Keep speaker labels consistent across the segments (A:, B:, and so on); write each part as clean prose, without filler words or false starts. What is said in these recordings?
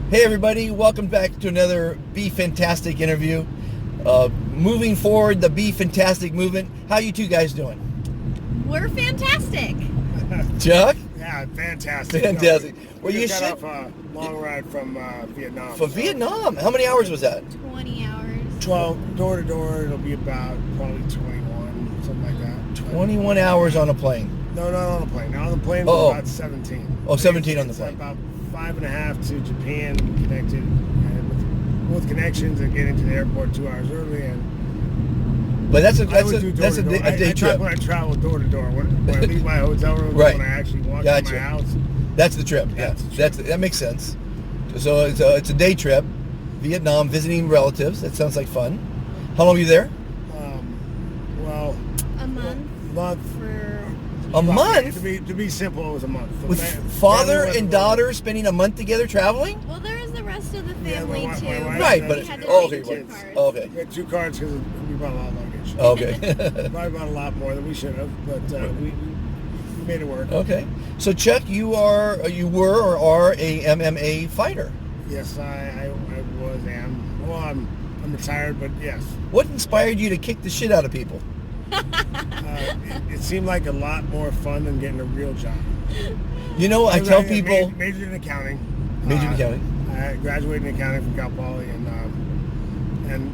A: Hey everybody, welcome back to another Be Fantastic interview. Moving forward, the Be Fantastic movement. How you two guys doing?
B: We're fantastic.
A: Chuck?
C: Yeah, fantastic.
A: Fantastic.
C: Well, you got off a long ride from Vietnam.
A: From Vietnam? How many hours was that?
B: 20 hours.
C: 12, door to door, it'll be about probably 21, something like that.
A: 21 hours on a plane.
C: No, not on a plane. Now on the plane, was about 17.
A: Oh, 17 on the plane.
C: About 5.5 to Japan, connected, and with connections and getting to the airport 2 hours early.
A: But that's a day trip.
C: When I travel door to door, when I leave my hotel room,
A: right.
C: When I actually walk to my house.
A: That's the trip. Yeah, that makes sense. So it's a day trip, Vietnam, visiting relatives. That sounds like fun. How long were you there?
C: Well,
B: a month.
A: A month?
C: To be simple, it was a month.
A: With father and daughter spending a month together traveling?
B: Well, there was the rest of the family too.
A: Right, but
B: okay.
C: We had 2 cards because we brought a lot of luggage.
A: Okay.
C: Probably brought a lot more than we should have, but we made it work.
A: Okay. So Chuck, you were or are a MMA fighter.
C: Yes, I am. Well, I'm retired, but yes.
A: What inspired you to kick the shit out of people?
C: It seemed like a lot more fun than getting a real job.
A: You know, I tell people...
C: Majored in accounting.
A: I
C: I graduated in accounting from Cal Poly, and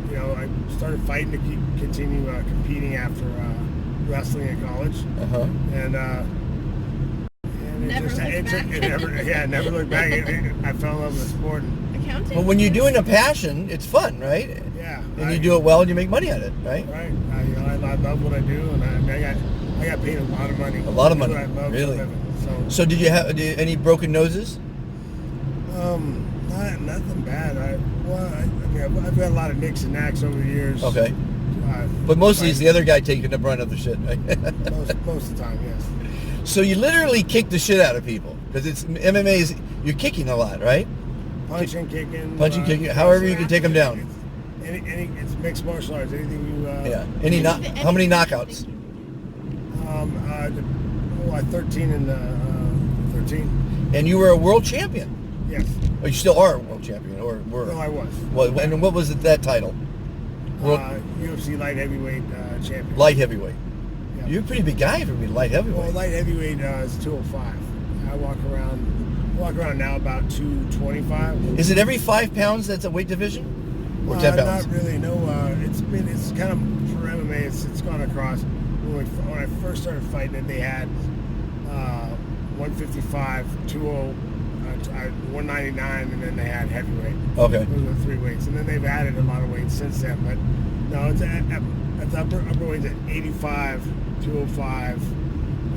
C: you know, I started fighting to continue competing after wrestling in college.
A: Uh-huh.
C: And it never looked back. I fell in love with the sport.
B: Accounting.
A: But when you're doing a passion, it's fun, right?
C: Yeah.
A: And you do it well, and you make money at it, right?
C: Right. I love what I do, and I got paid a lot of money.
A: A lot of money,
C: I love
A: really.
C: So
A: did you have any broken noses?
C: Nothing bad. I've got a lot of nicks and knacks over the years.
A: Okay. But mostly it's the other guy taking the brunt of the shit, right?
C: most of the time, yes.
A: So you literally kick the shit out of people because it's MMA. You're kicking a lot, right?
C: Punching, kicking.
A: Kicking. However you can take them down.
C: It's mixed martial arts. Anything you.
A: Yeah. How many knockouts?
C: 13 and 13.
A: And you were a world champion.
C: Yes.
A: Or you still are a world champion, or were?
C: No, I was.
A: Well, and what was that title?
C: UFC light heavyweight champion.
A: Light heavyweight.
C: Yeah.
A: You're a pretty big guy for being light heavyweight.
C: Well, light heavyweight is 205. I walk around now about 225.
A: Is it every 5 pounds that's a weight division? Or 10 pounds?
C: Not really. No. It's kind of for MMA. It's gone across. When I first started fighting it, they had 155, 20, 199, and then they had heavyweight.
A: Okay.
C: Those were the 3 weights, and then they've added a lot of weights since then. But no, it's at upper weights at 85, 205,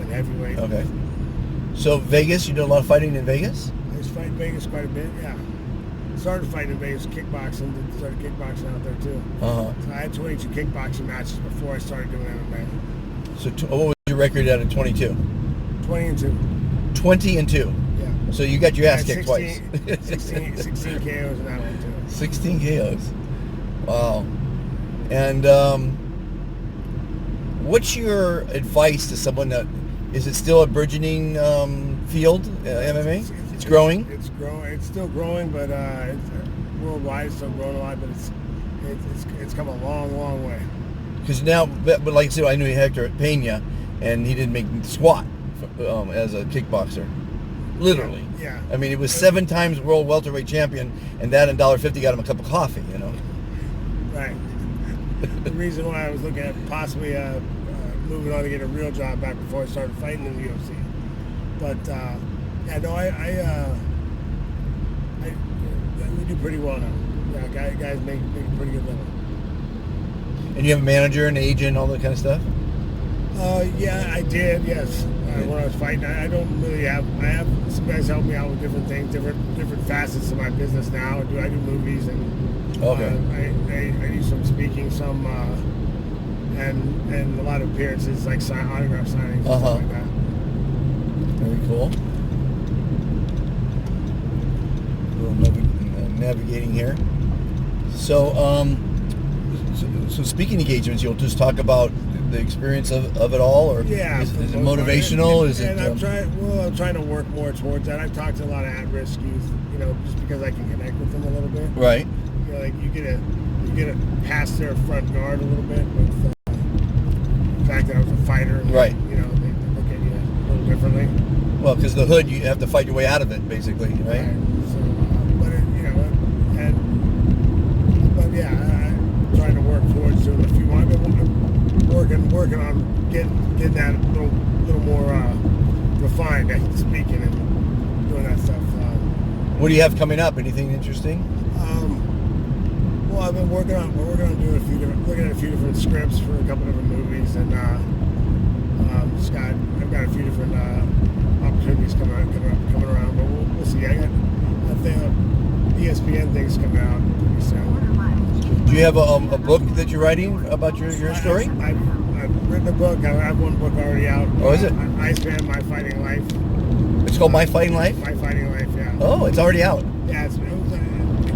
C: and heavyweight.
A: Okay. So Vegas, you did a lot of fighting in Vegas?
C: I used to fight in Vegas quite a bit. Yeah. Started fighting in Vegas, kickboxing. Started kickboxing out there too.
A: Uh-huh.
C: So I had 22 kickboxing matches before I started doing MMA.
A: So what was your record out of 22?
C: 20 and 2.
A: 20 and 2.
C: Yeah.
A: So you got your ass kicked
C: 16,
A: twice.
C: 16 KOs in that one too.
A: 16 KOs. Wow. And what's your advice to someone that is it still a burgeoning field, MMA? It's growing.
C: It's growing. It's still growing, but worldwide it's still growing a lot. But it's come a long way.
A: Because now, but like I said, I knew Hector Pena, and he didn't make squat as a kickboxer. Literally.
C: Yeah.
A: I mean, it was 7 times world welterweight champion, and that and $1.50 got him a cup of coffee, you know.
C: Right. The reason why I was looking at possibly moving on to get a real job back before I started fighting in the UFC. But yeah, no, we do pretty well now. Yeah, guys make a pretty good living.
A: And you have a manager, an agent, all that kind of stuff?
C: Yeah, I did, yes. When I was fighting, I don't really have... I have some guys help me out with different things, different facets of my business now. I do movies, and I do some speaking, some... and a lot of appearances, like autograph signings and stuff like that.
A: Very cool. A little navigating here. So speaking engagements, you'll just talk about the experience of it all, or
C: Yeah,
A: is it
C: for most part.
A: motivational?
C: And,
A: Is it?
C: and I'm trying to work more towards that. I've talked to a lot of at-risk youth, you know, just because I can connect with them a little bit.
A: Right.
C: You know, like you get to pass their front guard a little bit with the fact that I was a fighter.
A: Right.
C: You know, they look at you a little differently.
A: Well, because the hood, you have to fight your way out of it, basically, right?
C: So, but it, you know, but yeah, I'm trying to work towards doing a few more. I've been working on getting that a little more refined at speaking and doing that stuff.
A: What do you have coming up? Anything interesting?
C: Well, we're working on doing looking at a few different scripts for a couple different movies, and I've got a few different opportunities coming around, but we'll see. I think ESPN things coming out pretty soon.
A: Do you have a book that you're writing about your story?
C: I've written a book. I have one book already out.
A: Oh, is it?
C: Iceman, My Fighting Life.
A: It's called My Fighting Life?
C: My Fighting Life, yeah.
A: Oh, it's already out.
C: Yeah, it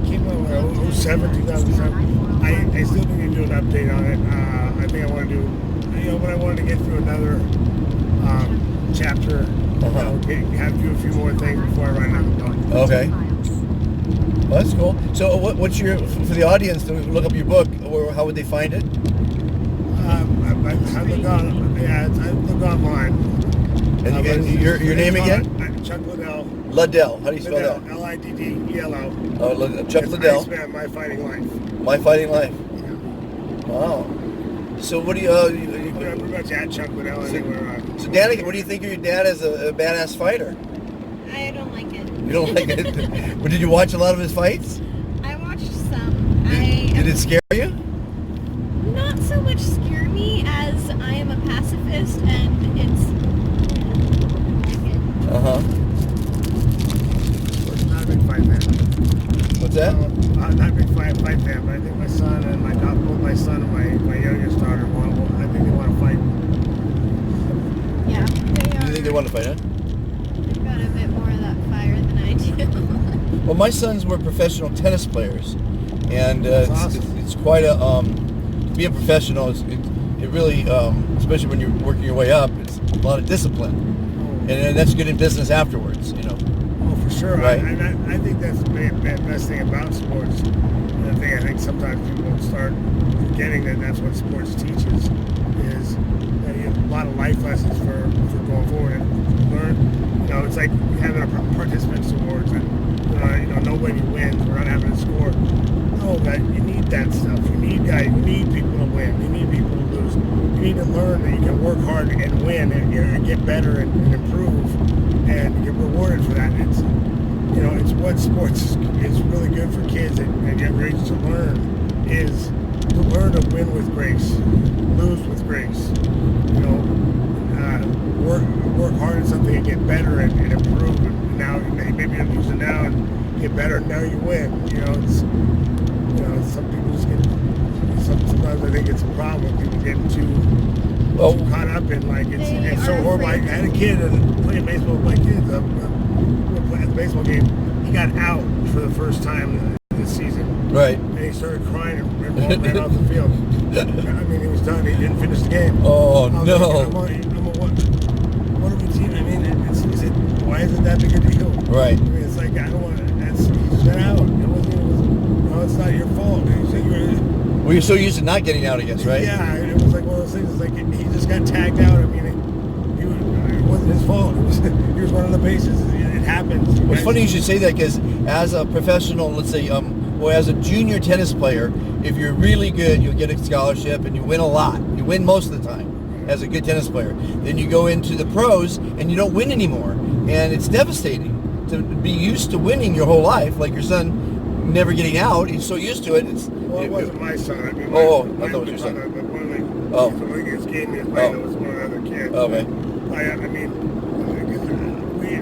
C: came out in 2007. I still need to do an update on it. I think I want to do, when I wanted to get through another chapter, have to do a few more things before I write another book.
A: Okay. Well, that's cool. So what's for the audience to look up your book, or how would they find it?
C: I look online.
A: And your name again?
C: Chuck Liddell.
A: Liddell. How do you spell that?
C: Liddell.
A: Oh, Chuck Liddell.
C: Iceman, My Fighting Life.
A: My Fighting Life.
C: Yeah.
A: Wow. So what do you?
C: Pretty much at Chuck Liddell anywhere.
A: So, Danny, what do you think of your dad as a badass fighter?
B: I don't like it.
A: You don't like it? But did you watch a lot of his fights?
B: I watched some.
A: Did it scare you?
B: Not so much scare me as I am a pacifist, and it's.
C: Not a big fight fan.
A: What's that?
C: I'm not a big fight fan, but I think my son and both my son and my youngest daughter I think they want to fight.
B: Yeah, they are.
A: You think they want to fight, huh?
B: They've got a bit more of that fire than I do.
A: Well, my sons were professional tennis players, and
C: Awesome.
A: it's quite a to be a professional. It really, especially when you're working your way up, it's a lot of discipline, and that's good in business afterwards.
C: Oh, for sure.
A: Right.
C: I think that's the best thing about sports. And I think sometimes people start forgetting that that's what sports teaches, is that you have a lot of life lessons for going forward and learn. It's like having a participants awards, and nobody wins. We're not having a score. No, but you need that stuff. You need people to win. You need people to lose. You need to learn that you can work hard and win and get better and improve and get rewarded for that. It's what sports is really good for kids at younger ages to learn, is to learn to win with grace, lose with grace. Work hard at something and get better and improve. And now maybe you're losing now and get better. And now you win. Some people just get. Sometimes I think it's a problem when people get too caught up in it's so horrible. I had a kid playing baseball with my kids. Playing the baseball game. He got out for the first time this season.
A: Right.
C: And he started crying and ran off the field. I mean, he was done. He didn't finish the game.
A: Oh no.
C: What are we teaching? I mean, why is it that big a deal?
A: Right.
C: I mean, it's like, I don't want to. He's been out. It's not your fault.
A: Well, you're so used to not getting out, I guess, right?
C: Yeah, it was like one of those things. It's like he just got tagged out. I mean, it wasn't his fault. He was running the bases. It happens.
A: Well, it's funny you should say that, because as a professional, let's say, as a junior tennis player, if you're really good, you'll get a scholarship and you win a lot. You win most of the time as a good tennis player. Then you go into the pros and you don't win anymore. And it's devastating to be used to winning your whole life, like your son never getting out. He's so used to it.
C: It wasn't my son. I mean,
A: I thought it was your son.
C: His game is playing. It was one of the other kids.
A: Okay.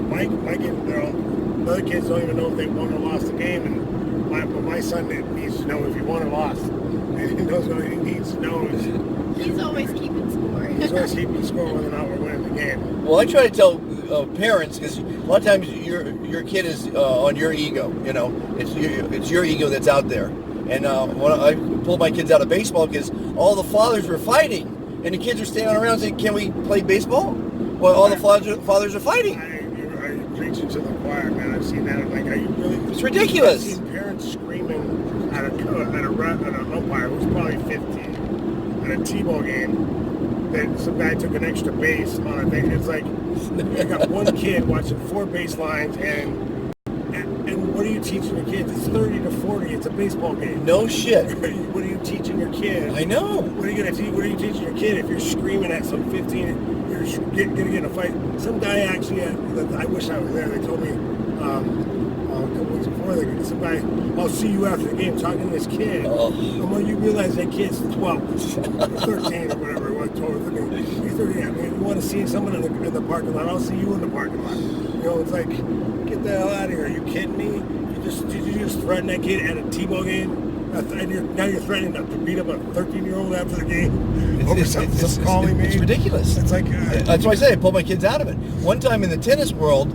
C: Mike and the other kids don't even know if they won or lost the game, and my son needs to know if he won or lost. And he knows what he needs to know.
B: He's always keeping score.
C: He's always keeping score whether or not we're winning the game.
A: Well, I try to tell parents, because a lot of times your kid is on your ego. It's your ego that's out there. And when I pulled my kids out of baseball, because all the fathers were fighting, and the kids are standing around saying, "Can we play baseball?" Well, all the fathers are fighting.
C: I preaching to the choir, man. I've seen that. Like, are you really?
A: It's ridiculous.
C: I've seen parents screaming at an umpire who's probably 15 at a T-ball game that some guy took an extra base on a thing. It's like you got one kid watching 4 baselines and what are you teaching your kids? It's 30 to 40. It's a baseball game.
A: No shit.
C: What are you teaching your kid?
A: I know.
C: What are you gonna teach? What are you teaching your kid if you're screaming at some 15? You're gonna get in a fight. Some guy actually, I wish I was there. They told me a couple weeks before. Some guy, I'll see you after the game, talking to this kid.
A: Oh.
C: And when you realize that kid's 12, 13 or whatever it was, 12, he's 30. I mean, you want to see someone in the parking lot? I'll see you in the parking lot. You know, it's like, get the hell out of here. Are you kidding me? Did you just threaten that kid at a T-ball game? And now you're threatening to beat up a 13-year-old after the game over something calling me.
A: It's ridiculous.
C: It's like
A: that's why I say I pull my kids out of it. One time in the tennis world,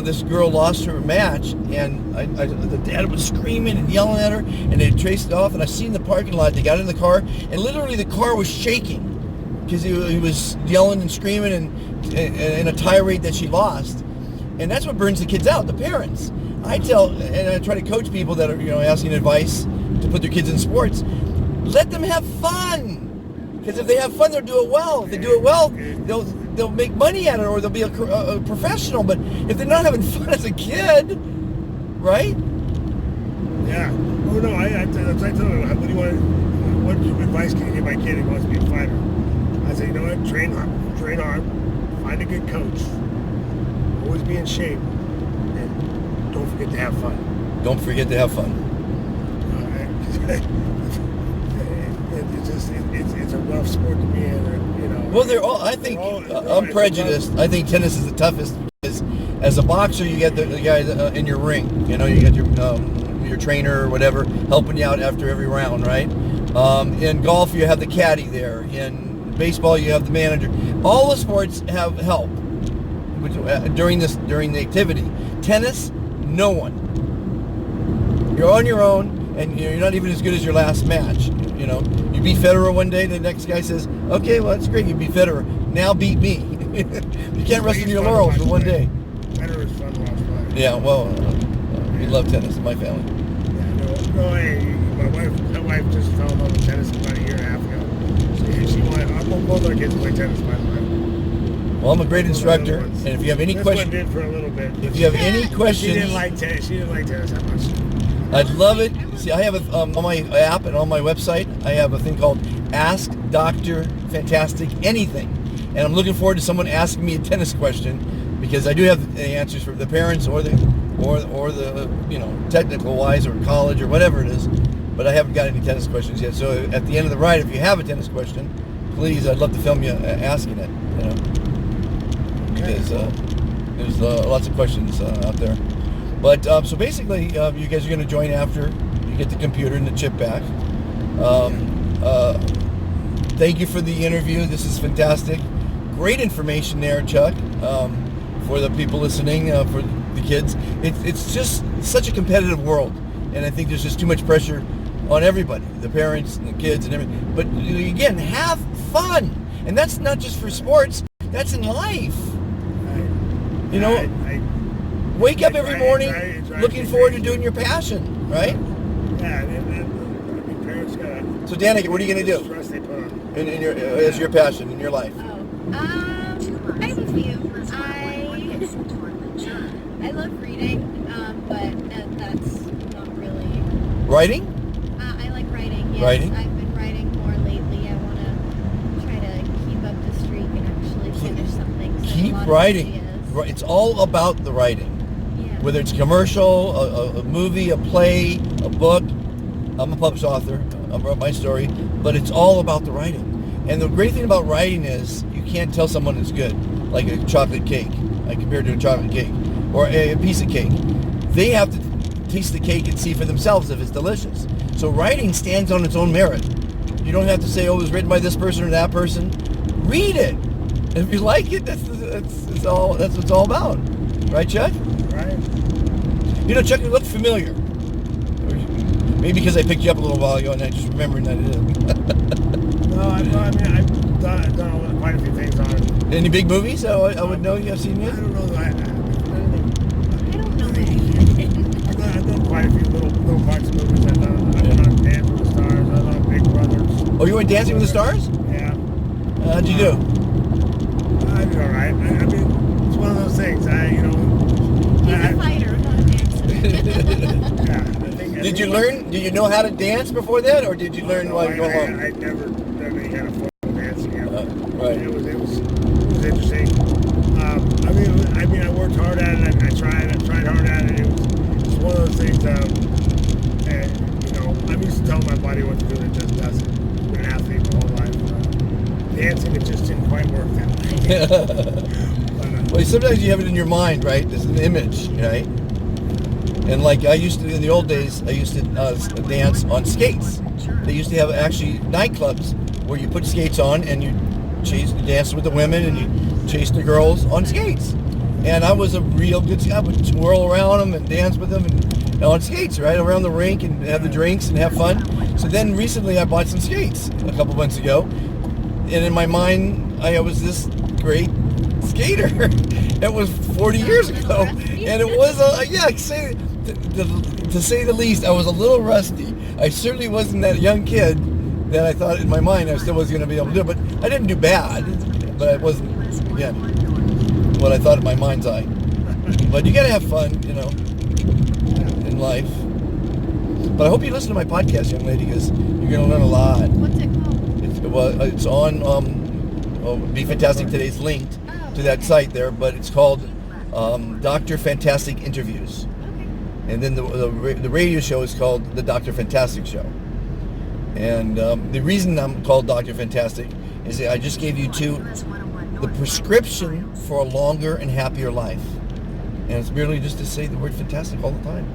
A: this girl lost her match, and the dad was screaming and yelling at her, and they traced it off. And I seen the parking lot. They got in the car, and literally the car was shaking because he was yelling and screaming and in a tirade that she lost. And that's what burns the kids out, the parents. I tell, and I try to coach people that are asking advice to put their kids in sports. Let them have fun, because if they have fun, they'll do it well. If they do it well, they'll make money at it, or they'll be a professional. But if they're not having fun as a kid, right?
C: Yeah. Oh no, I tell them, what do you want? What advice can you give my kid who wants to be a fighter? I say, you know what? Train hard, find a good coach, always be in shape, and don't forget to have fun.
A: Don't forget to have fun.
C: It's a rough sport to be in,
A: Well, they're all. I think I'm prejudiced. I think tennis is the toughest because as a boxer, you get the guy in your ring. You get your trainer or whatever helping you out after every round, right? In golf, you have the caddy there. In baseball, you have the manager. All the sports have help during the activity. Tennis, no one. You're on your own. And you're not even as good as your last match. You beat Federer one day, the next guy says, "Okay, well that's great. You beat Federer. Now beat me." You can't rest on your laurels for one day.
C: Federer's fun to watch play.
A: Yeah, well, we love tennis in my family.
C: Yeah, no, hey, my wife just fell in love with tennis about a year and a half ago. She wanted both our kids play tennis, by the way.
A: Well, I'm a great instructor, and if you have any questions,
C: did for a little bit.
A: If you have any questions,
C: She didn't like tennis that much.
A: I'd love it. See, I have on my app and on my website, I have a thing called Ask Dr. Fantastic Anything. And I'm looking forward to someone asking me a tennis question, because I do have the answers for the parents or the technical wise or college or whatever it is, but I haven't got any tennis questions yet. So at the end of the ride, if you have a tennis question, please, I'd love to film you asking it. Because there's lots of questions out there. But so basically, you guys are going to join after you get the computer and the chip back. Thank you for the interview. This is fantastic. Great information there, Chuck, for the people listening, for the kids. It's just such a competitive world, and I think there's just too much pressure on everybody, the parents and the kids and everything. But again, have fun. And that's not just for sports. That's in life. Wake up every morning looking forward to doing your passion, right?
C: Yeah, and parents gotta.
A: So, Danica, what are you going to do
C: Stress they put on.
A: in your as your passion in your life?
B: I have a few. I love reading, but that's not really.
A: Writing?
B: I like writing. Yes,
A: Writing?
B: I've been writing more lately. I want to try to keep up the streak and actually finish something. So
A: Keep writing. It's all about the writing. Whether it's a commercial, a movie, a play, a book. I'm a published author. I wrote my story, but it's all about the writing. And the great thing about writing is you can't tell someone it's good, like a chocolate cake. I compare it to a chocolate cake or a piece of cake. They have to taste the cake and see for themselves if it's delicious. So writing stands on its own merit. You don't have to say, "Oh, it was written by this person or that person." Read it. If you like it, that's what it's all about, right, Chuck?
C: Right.
A: Chuck, you look familiar. Maybe because I picked you up a little while ago and I just remembering that it is.
C: No, I mean, done quite a few things on.
A: Any big movies I would know you have seen
C: I
A: yet?
C: don't know.
B: I don't know that.
C: I've done quite a few little parts of movies. I've done on Dancing with the Stars. I've done Big Brothers.
A: Oh, you went Dancing with the Stars?
C: Yeah.
A: How'd you do?
C: I did all right. I mean, it's one of those things.
B: He's a fighter, not a dancer.
C: Yeah.
A: Did you learn? Did you know how to dance before that, or did you learn while you go along?
C: I'd never done any kind of formal dancing ever.
A: Right.
C: It was interesting. I mean, I worked hard at it. I tried hard at it. It's one of those things. I'm used to telling my body what to do, and it just doesn't. I've been an athlete my whole life. Dancing, it just didn't quite work that way.
A: Well, sometimes you have it in your mind, right? There's an image, right? And like I used to, in the old days, I used to dance on skates. They used to have actually nightclubs where you put skates on and you dance with the women and you chase the girls on skates. And I was a real good, I would twirl around them and dance with them and on skates, right? Around the rink and have the drinks and have fun. So then recently I bought some skates a couple months ago. And in my mind, I was this great skater. It was 40 years ago. And it was, to say the least, I was a little rusty. I certainly wasn't that young kid that I thought in my mind I still was going to be able to do it. But I didn't do bad. But I wasn't, again, what I thought in my mind's eye. But you got to have fun, in life. But I hope you listen to my podcast, young lady, because you're going to learn a lot.
B: What's it called?
A: It's on Be Fantastic Today's linked to that site there, but it's called Dr. Fantastic Interviews.
B: Okay.
A: And then the radio show is called The Dr. Fantastic Show. And the reason I'm called Dr. Fantastic is that I just gave you the prescription for a longer and happier life. And it's merely just to say the word fantastic all the time.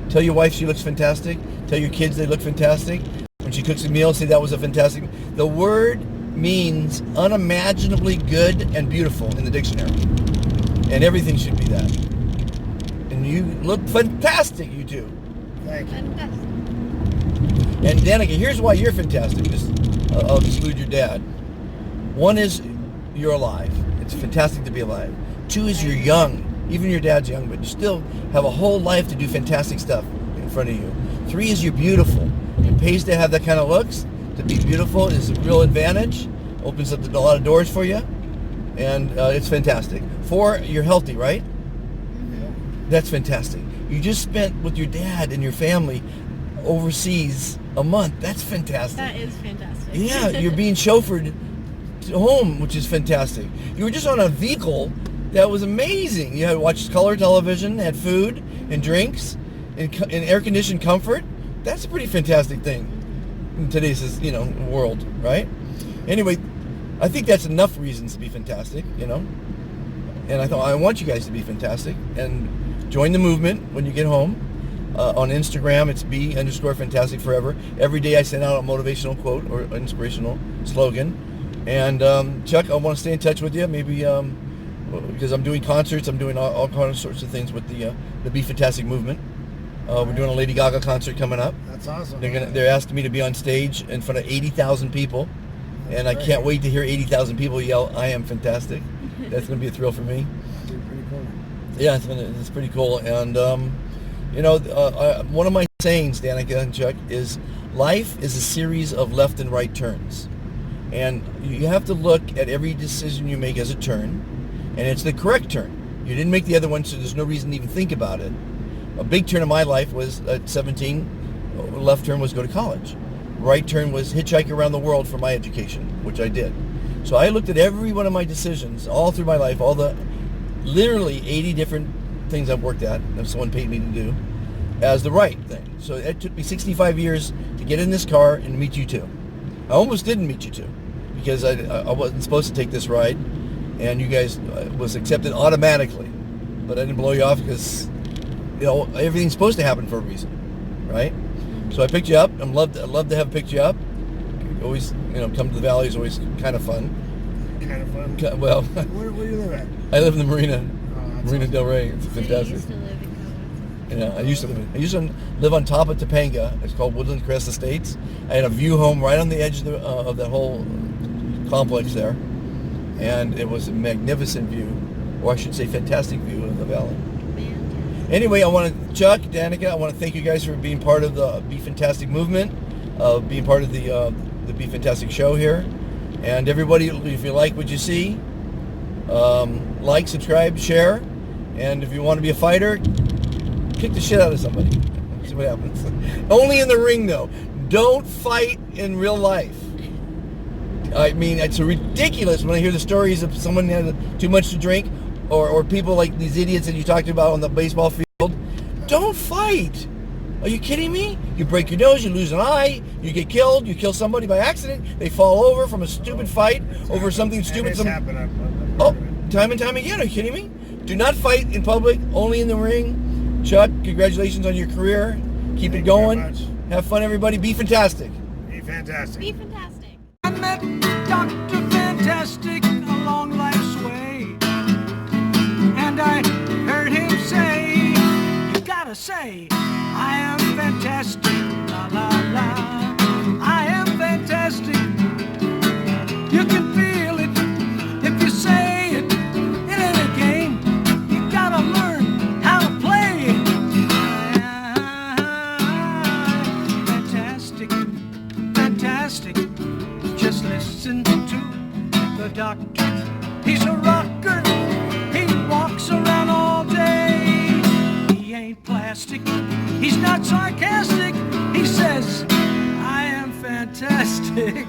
A: Tell your wife she looks fantastic. Tell your kids they look fantastic. When she cooks a meal, say that was a fantastic. The word means unimaginably good and beautiful in the dictionary. And everything should be that. And you look fantastic, you do.
C: Thank you.
B: Fantastic.
A: And Danica, here's why you're fantastic. I'll exclude your dad. One is you're alive. It's fantastic to be alive. Two is you're young. Even your dad's young, but you still have a whole life to do fantastic stuff in front of you. Three is you're beautiful. It pays to have that kind of looks. To be beautiful is a real advantage. Opens up a lot of doors for you. And it's fantastic. Four, you're healthy, right?
B: Mm-hmm.
A: That's fantastic. You just spent with your dad and your family overseas a month. That's fantastic.
B: That is fantastic.
A: Yeah, you're being chauffeured to home, which is fantastic. You were just on a vehicle that was amazing. You had watched color television, had food and drinks, and air-conditioned comfort. That's a pretty fantastic thing in today's, world, right? Anyway, I think that's enough reasons to be fantastic, And I thought, I want you guys to be fantastic. And join the movement when you get home. On Instagram, it's be_fantastic forever. Every day I send out a motivational quote or inspirational slogan. And Chuck, I want to stay in touch with you. Maybe because I'm doing concerts, I'm doing all kinds of sorts of things with the Be Fantastic movement. We're doing a Lady Gaga concert coming up.
C: That's awesome.
A: They're asking me to be on stage in front of 80,000 people, and I can't wait to hear 80,000 people yell, "I am fantastic." That's going to be a thrill for me.
C: That'd be pretty cool.
A: Yeah, it's pretty cool. And one of my sayings, Danica and Chuck, is life is a series of left and right turns, and you have to look at every decision you make as a turn. And it's the correct turn. You didn't make the other one, so there's no reason to even think about it. A big turn in my life was at 17. Left turn was go to college. Right turn was hitchhike around the world for my education, which I did. So I looked at every one of my decisions all through my life, all the literally 80 different things I've worked at, if someone paid me to do, as the right thing. So it took me 65 years to get in this car and meet you two. I almost didn't meet you two because I wasn't supposed to take this ride. And you guys was accepted automatically, but I didn't blow you off because everything's supposed to happen for a reason, right? So I picked you up. I'd love to have picked you up. Always, come to the valley is always kind of fun.
C: Kind of fun.
A: Well,
C: Where do you live at?
A: I live in the Marina
C: Awesome.
A: Del Rey. It's fantastic.
B: I used to live in Cabo.
A: I used to live on top of Topanga. It's called Woodland Crest Estates. I had a view home right on the edge of that whole complex there, and it was a magnificent view, or I should say fantastic view of the valley. Anyway, Chuck, Danica, I want to thank you guys for being part of the Be Fantastic movement, being part of the Be Fantastic show here. And everybody, if you like what you see, like, subscribe, share. And if you want to be a fighter, kick the shit out of somebody. See what happens. Only in the ring, though. Don't fight in real life. I mean, it's ridiculous when I hear the stories of someone who had too much to drink, or people like these idiots that you talked about on the baseball field. Don't fight. Are you kidding me? You break your nose, you lose an eye, you get killed, you kill somebody by accident, they fall over from a stupid fight over something stupid. Time and time again. Are you kidding me? Do not fight in public, only in the ring. Chuck, congratulations on your career. Keep it going. Have fun, everybody. Be fantastic.
C: Be fantastic.
B: Be fantastic.
D: I met Dr. Fantastic along life's way, and I heard him say, you gotta say, I am fantastic, la la la, I am fantastic. You can feel it if you say it. It ain't a game, you gotta learn how to play it. Fantastic, fantastic. Just listen to the doctor. He's a rocker. He walks around all day. He ain't plastic. He's not sarcastic. He says, I am fantastic.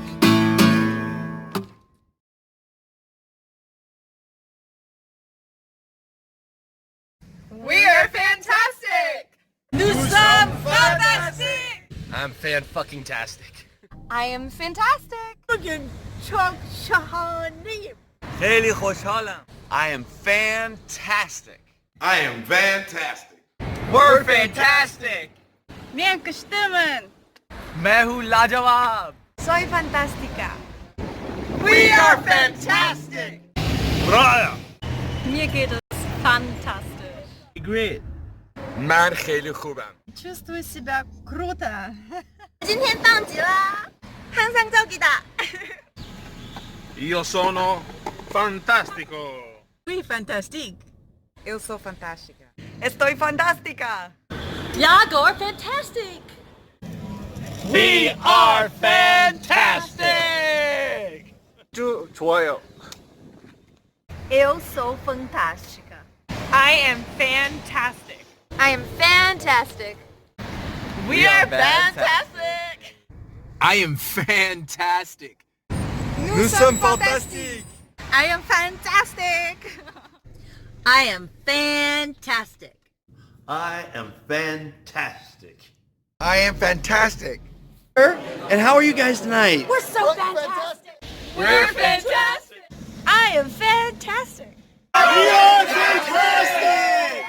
E: We are fantastic! Nous sommes fantastic!
F: I'm fan-fucking-tastic.
E: I am fantastic!
F: خیلی خوشحالم. I am fantastic.
G: I am fantastic.
F: We're fantastic.
E: Miękkie stimmen!
F: मैं हूँ लाजवाब.
E: Soy fantástica!
F: We are fantastic.
G: رائع.
E: Mir geht es fantastisch!
F: Great. من خیلی خوبم.
E: Чувствую себя круто! 今天棒极啦！항상 저기다!
G: Io sono fantastico.
D: Oui, fantastique.
E: Eu sou fantástica!
D: Estoy fantástica.
E: You're fantastic!
F: We are fantastic. 좋아요.
E: Eu sou fantástica!
D: I am fantastic.
E: I am fantastic!
F: We are
E: fantastic!
F: I am fantastic.
E: Nous sommes fantastiques! I am fantastic! I am fantastic!
H: I am fantastic.
A: I am fantastic. And how are you guys tonight?
E: We're so fantastic! We're fantastic! I am fantastic!
A: You're fantastic!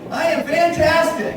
A: I am fantastic!